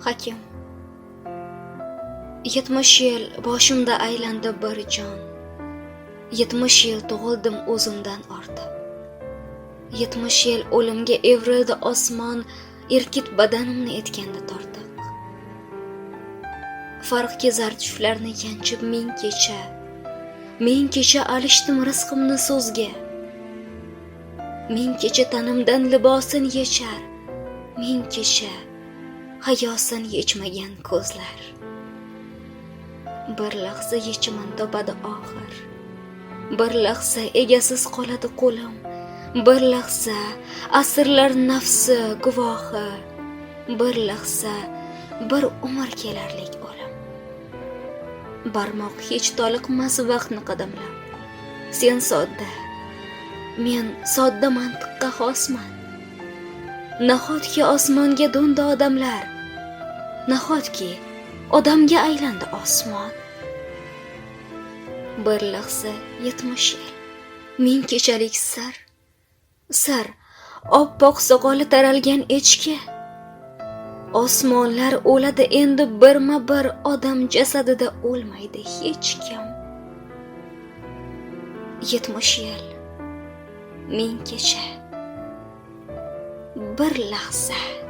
Hakim 70 yil boshimda aylandi bir jon. 70 yil tug'ildim o'zimdan ortib. 70 yil o'limga evrildi osmon, erkit badanimni etganda tortiq. Farq kezar tushlarni yanchib ming kecha alishdim rizqimni so'zga. Ming kecha tanimdan libosin yechar, ming kecha hayosin yechmagan ko'zlar. Bir lahza yechimin topadi oxir. Bir lahza egasiz qoladi qo'lim. Bir lahza asrlar nafsi guvohi. Bir lahza bir umr kelarlik o'lim. Barmoq hech toliqmas vaqtni qadamlab. Sen sodda, men sodda mantiqqa xosman. Nahotki osmonga do'ndi odamlar. Nahotki odamga aylandi osmon. Bir lahza 70 yil, ming kechalik sir, oppoq soqoli taralgan echki. Osmonlar o'ladi endi birma-bir, odam jasadida o'lmaydi hech kim. 70 yil, ming kecha, bir lahza.